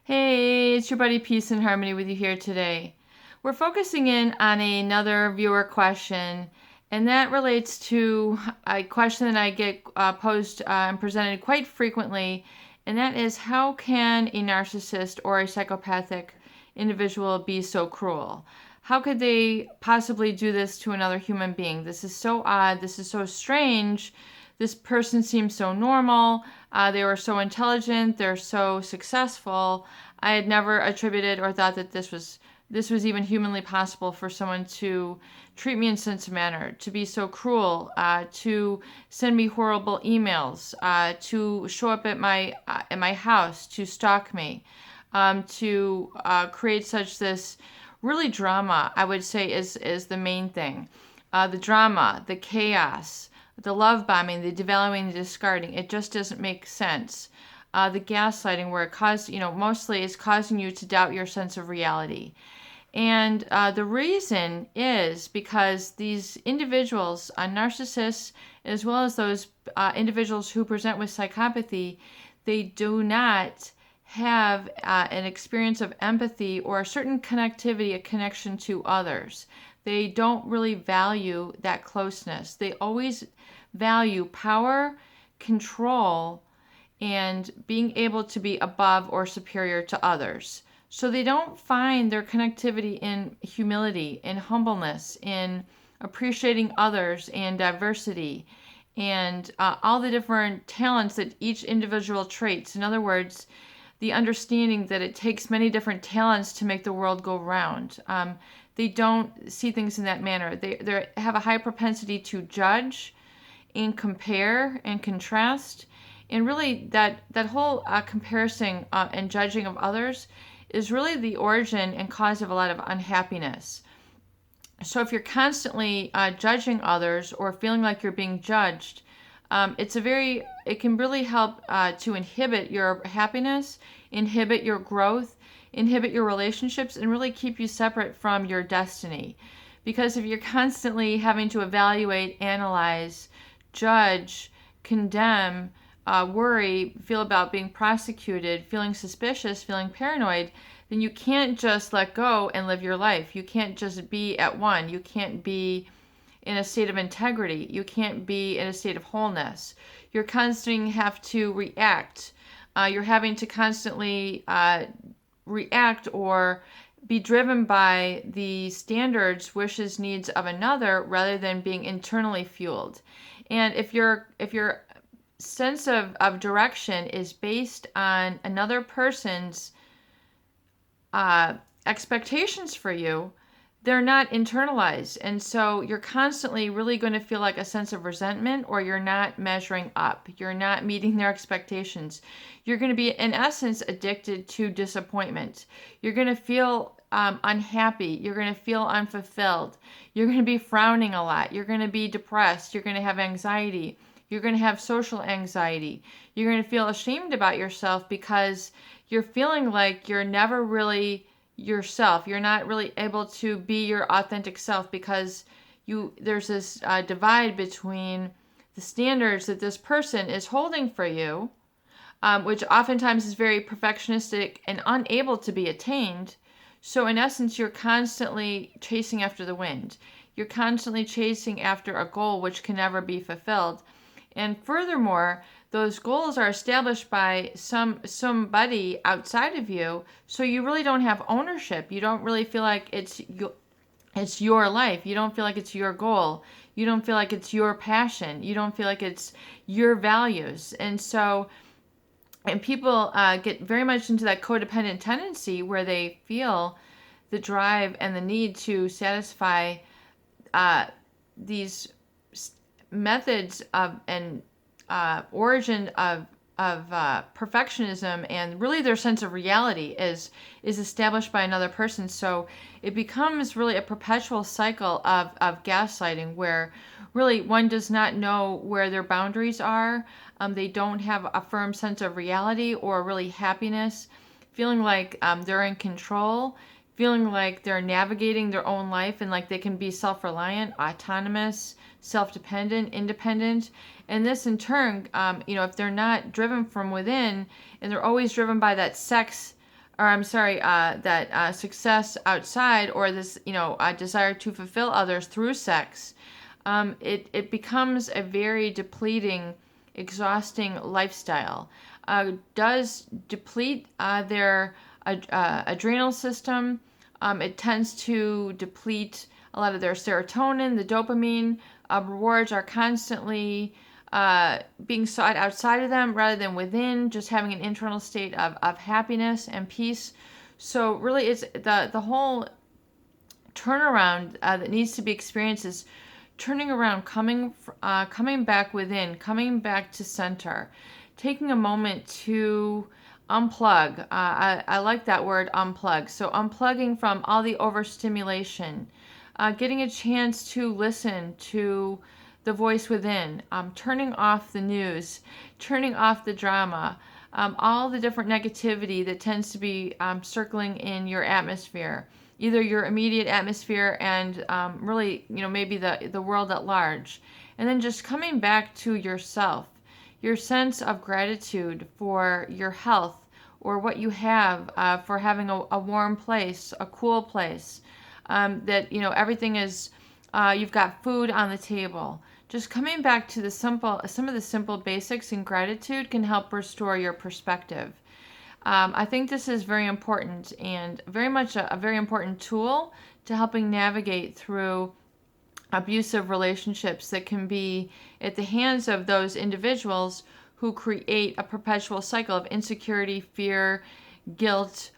Hey, it's your buddy Peace and Harmony with you here today. We're focusing in on another viewer question, and that relates to a question that I get posed and presented quite frequently, and that is, how can a narcissist or a psychopathic individual be so cruel? How could they possibly do this to another human being? This is so odd. This is so strange. This person seems so normal. They were so intelligent. They're so successful. I had never attributed or thought that this was even humanly possible for someone to treat me in such a manner, to be so cruel, to send me horrible emails, to show up at my house, to stalk me, to create such this really drama. I would say is the main thing. The drama, the chaos, the love bombing, the devaluing, the discarding. It just doesn't make sense. The gaslighting, where mostly it's causing you to doubt your sense of reality. And the reason is because these individuals, narcissists, as well as those individuals who present with psychopathy, they do not have an experience of empathy or a certain connectivity, a connection to others. They don't really value that closeness. They always value power, control, and being able to be above or superior to others. So they don't find their connectivity in humility, in humbleness, in appreciating others and diversity, and all the different talents that each individual traits. In other words, the understanding that it takes many different talents to make the world go round. They don't see things in that manner. They have a high propensity to judge and compare and contrast. And really, that whole comparison and judging of others is really the origin and cause of a lot of unhappiness. So if you're constantly judging others or feeling like you're being judged, it can really help to inhibit your happiness, inhibit your growth, inhibit your relationships, and really keep you separate from your destiny. Because if you're constantly having to evaluate, analyze, judge, condemn, worry, feel about being prosecuted, feeling suspicious, feeling paranoid, then you can't just let go and live your life. You can't just be at one. You can't be in a state of integrity. You can't be in a state of wholeness. You're constantly have to react. You're having to constantly react or be driven by the standards, wishes, needs of another rather than being internally fueled. And if your sense of direction is based on another person's expectations for you, they're not internalized. And so you're constantly really going to feel like a sense of resentment, or you're not measuring up. You're not meeting their expectations. You're going to be, in essence, addicted to disappointment. You're going to feel unhappy. You're going to feel unfulfilled. You're going to be frowning a lot. You're going to be depressed. You're going to have anxiety. You're going to have social anxiety. You're going to feel ashamed about yourself because you're feeling like you're never really yourself. You're not really able to be your authentic self because there's this divide between the standards that this person is holding for you, which oftentimes is very perfectionistic and unable to be attained. So in essence, you're constantly chasing after the wind. You're constantly chasing after a goal which can never be fulfilled. And furthermore, those goals are established by somebody outside of you, so you really don't have ownership. You don't really feel like it's your life. You don't feel like it's your goal. You don't feel like it's your passion. You don't feel like it's your values. And people get very much into that codependent tendency where they feel the drive and the need to satisfy these methods of and origin of perfectionism, and really their sense of reality is established by another person. So it becomes really a perpetual cycle of gaslighting, where really one does not know where their boundaries are. They don't have a firm sense of reality or really happiness, feeling like they're in control, feeling like they're navigating their own life and like they can be self-reliant, autonomous, self-dependent, independent. And this in turn, if they're not driven from within and they're always driven by that sex or I'm sorry, that success outside, or this, desire to fulfill others through sex, it becomes a very depleting, exhausting lifestyle. Does deplete their adrenal system. It tends to deplete a lot of their serotonin, the dopamine. Rewards are constantly being sought outside of them rather than within, just having an internal state of happiness and peace. So really, it's the whole turnaround that needs to be experienced is turning around, coming back within, coming back to center, taking a moment to unplug. I like that word, unplug. So unplugging from all the overstimulation, getting a chance to listen to the voice within, turning off the news, turning off the drama, all the different negativity that tends to be circling in your atmosphere, either your immediate atmosphere and really, maybe the world at large. And then just coming back to yourself, your sense of gratitude for your health or what you have, for having a warm place, a cool place, that, everything is, you've got food on the table. Just coming back to some of the simple basics in gratitude can help restore your perspective. I think this is very important and very much a very important tool to helping navigate through abusive relationships that can be at the hands of those individuals who create a perpetual cycle of insecurity, fear, guilt,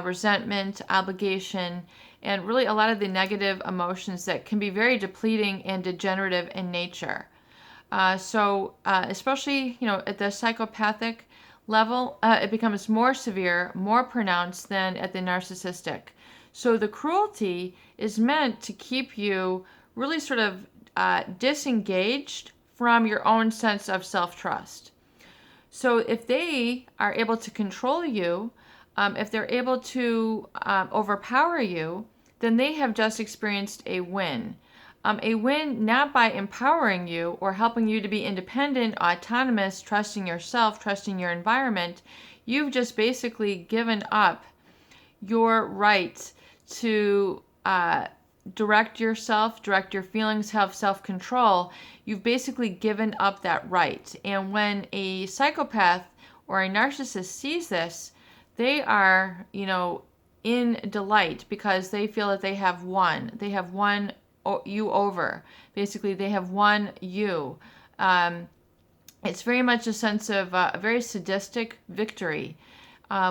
resentment, obligation, and really a lot of the negative emotions that can be very depleting and degenerative in nature. Especially, at the psychopathic level, it becomes more severe, more pronounced than at the narcissistic. So the cruelty is meant to keep you really sort of disengaged from your own sense of self-trust. So if they are able to control you, if they're able to overpower you, then they have just experienced a win. A win not by empowering you or helping you to be independent, autonomous, trusting yourself, trusting your environment. You've just basically given up your right to direct yourself, direct your feelings, have self-control. You've basically given up that right. And when a psychopath or a narcissist sees this, they are, in delight because they feel that they have won. They have won you over. Basically, they have won you. It's very much a sense of a very sadistic victory,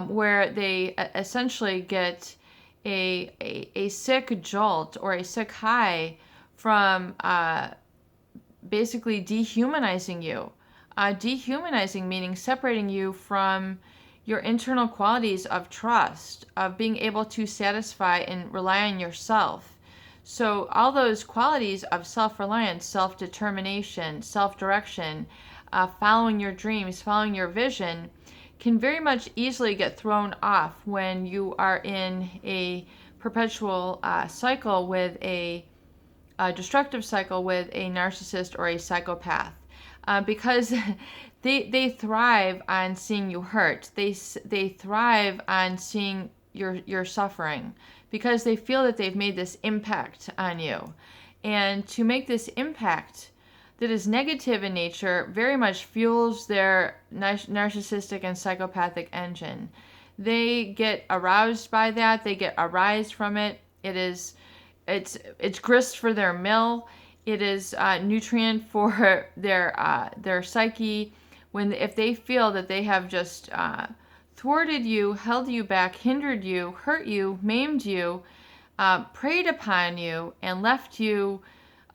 where they essentially get a sick jolt or a sick high from basically dehumanizing you. Dehumanizing meaning separating you from your internal qualities of trust, of being able to satisfy and rely on yourself. So all those qualities of self-reliance, self-determination, self-direction, following your dreams, following your vision, can very much easily get thrown off when you are in a perpetual cycle with a destructive cycle with a narcissist or a psychopath, because they thrive on seeing you hurt. They thrive on seeing your suffering because they feel that they've made this impact on you, and to make this impact that is negative in nature very much fuels their narcissistic and psychopathic engine. They get aroused by that. They get aroused from it. It's grist for their mill. It is nutrient for their psyche. If they feel that they have just thwarted you, held you back, hindered you, hurt you, maimed you, preyed upon you, and left you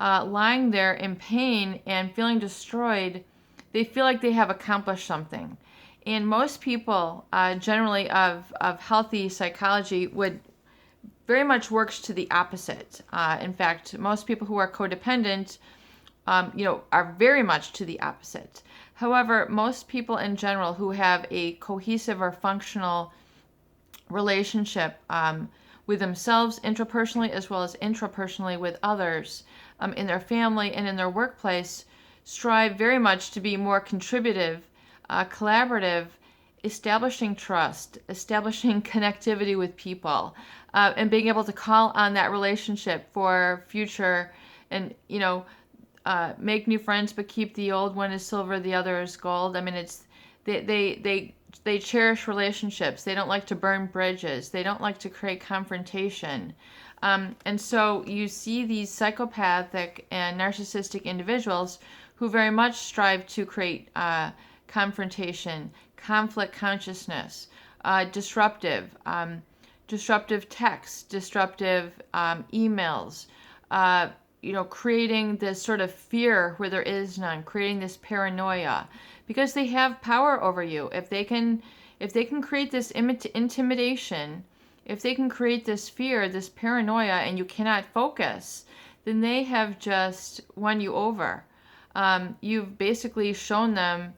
lying there in pain and feeling destroyed, they feel like they have accomplished something. And most people, generally of healthy psychology, would very much works to the opposite. In fact, most people who are codependent, are very much to the opposite. However, most people in general who have a cohesive or functional relationship with themselves intrapersonally as well as intrapersonally with others, in their family and in their workplace, strive very much to be more contributive, collaborative, establishing trust, establishing connectivity with people, and being able to call on that relationship for future, and make new friends, but keep the old. One is silver, the other is gold. I mean, it's they cherish relationships. They don't like to burn bridges. They don't like to create confrontation. And so you see these psychopathic and narcissistic individuals who very much strive to create confrontation, conflict consciousness, disruptive texts, disruptive emails, creating this sort of fear where there is none, creating this paranoia, because they have power over you. If they can create this intimidation, if they can create this fear, this paranoia, and you cannot focus, then they have just won you over. You've basically shown them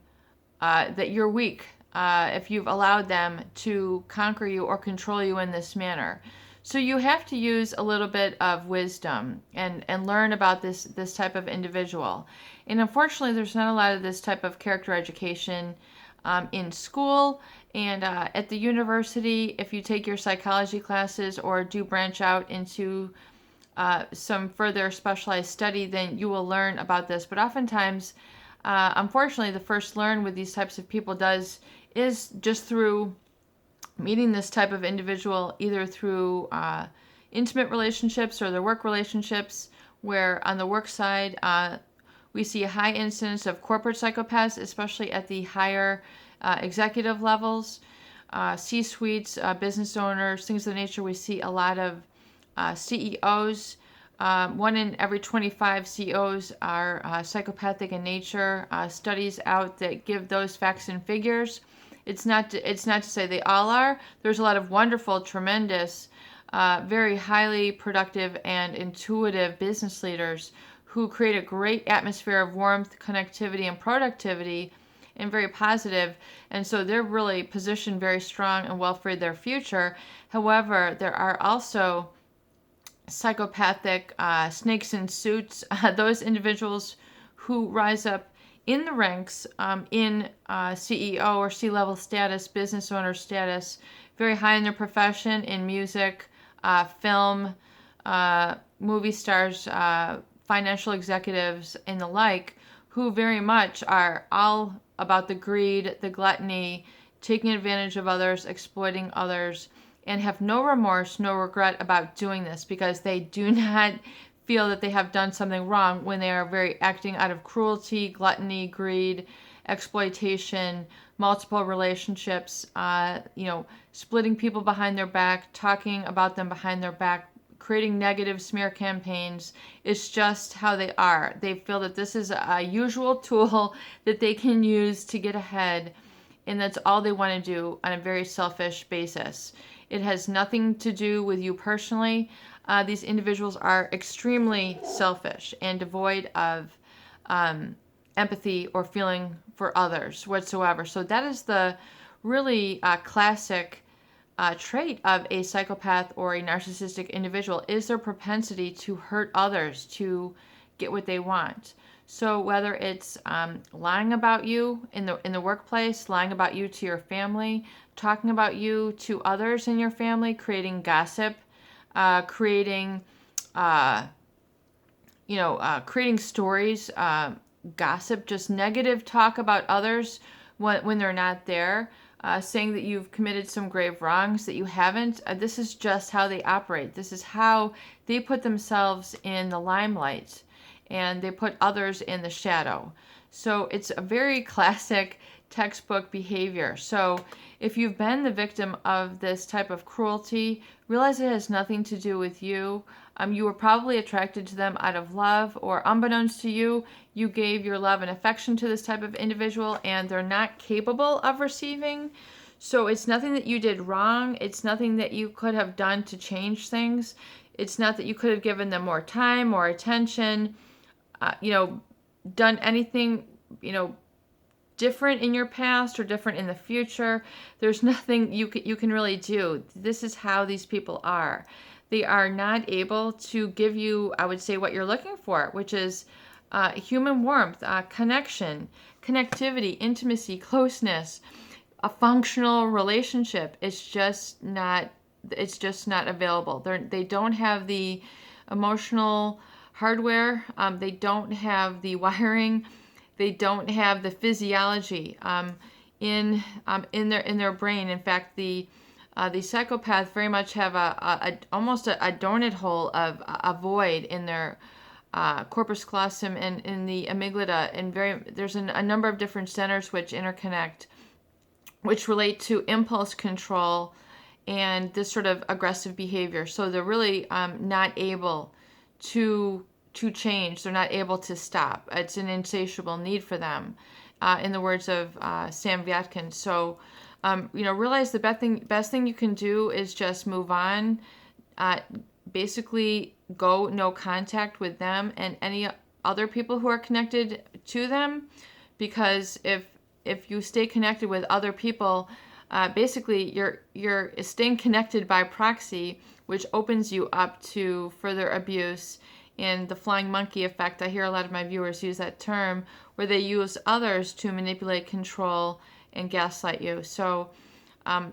that you're weak if you've allowed them to conquer you or control you in this manner. So you have to use a little bit of wisdom and learn about this type of individual. And unfortunately, there's not a lot of this type of character education in school and at the university. If you take your psychology classes or do branch out into some further specialized study, then you will learn about this. But oftentimes, unfortunately, the first learn with these types of people is just through meeting this type of individual, either through intimate relationships or their work relationships, where on the work side, we see a high incidence of corporate psychopaths, especially at the higher executive levels, C-suites, business owners, things of the nature. We see a lot of CEOs. 1 in every 25 CEOs are psychopathic in nature. Studies out that give those facts and figures. It's not to say they all are. There's a lot of wonderful, tremendous, very highly productive and intuitive business leaders who create a great atmosphere of warmth, connectivity, and productivity, and very positive. And so they're really positioned very strong and well for their future. However, there are also psychopathic snakes in suits, those individuals who rise up in the ranks in CEO or C-level status, business owner status, very high in their profession, in music, film, movie stars, financial executives, and the like, who very much are all about the greed, the gluttony, taking advantage of others, exploiting others, and have no remorse, no regret about doing this, because they do not feel that they have done something wrong when they are very acting out of cruelty, gluttony, greed, exploitation, multiple relationships, splitting people behind their back, talking about them behind their back, creating negative smear campaigns. It's just how they are. They feel that this is a usual tool that they can use to get ahead, and that's all they want to do on a very selfish basis. It has nothing to do with you personally. These individuals are extremely selfish and devoid of empathy or feeling for others whatsoever. So that is the really classic trait of a psychopath or a narcissistic individual, is their propensity to hurt others to get what they want. So whether it's lying about you in the workplace, lying about you to your family, talking about you to others in your family, creating gossip, creating stories, gossip, just negative talk about others when they're not there, saying that you've committed some grave wrongs that you haven't. This is just how they operate. This is how they put themselves in the limelight, and they put others in the shadow. So it's a very classic textbook behavior. So if you've been the victim of this type of cruelty, realize it has nothing to do with you. You were probably attracted to them out of love, or unbeknownst to you, you gave your love and affection to this type of individual, and they're not capable of receiving. So it's nothing that you did wrong. It's nothing that you could have done to change things. It's not that you could have given them more time or attention, done anything, different in your past or different in the future. There's nothing you can really do. This is how these people are. They are not able to give you, I would say, what you're looking for, which is human warmth, connection, connectivity, intimacy, closeness, a functional relationship. It's just not available. They don't have the emotional hardware. They don't have the wiring. They don't have the physiology in their brain. In fact, the psychopath very much have almost a donut hole of a void in their corpus callosum and in the amygdala, and there's a number of different centers which interconnect, which relate to impulse control and this sort of aggressive behavior. So they're really not able to change. They're not able to stop. It's an insatiable need for them, in the words of Sam Vyatkin. So, realize the best thing you can do is just move on. Basically, go no contact with them and any other people who are connected to them, because if you stay connected with other people, basically you're staying connected by proxy, which opens you up to further abuse and the flying monkey effect. I hear a lot of my viewers use that term, where they use others to manipulate, control, and gaslight you. So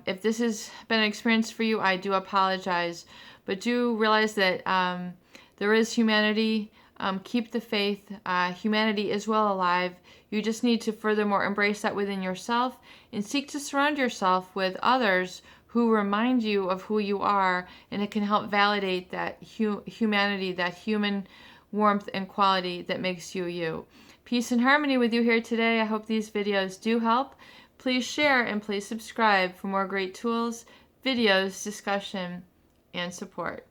if this has been an experience for you, I do apologize, but do realize that there is humanity. Keep the faith. Humanity is well alive. You just need to furthermore embrace that within yourself and seek to surround yourself with others who remind you of who you are, and it can help validate that humanity, that human warmth and quality that makes you you. Peace and harmony with you here today. I hope these videos do help. Please share and please subscribe for more great tools, videos, discussion, and support.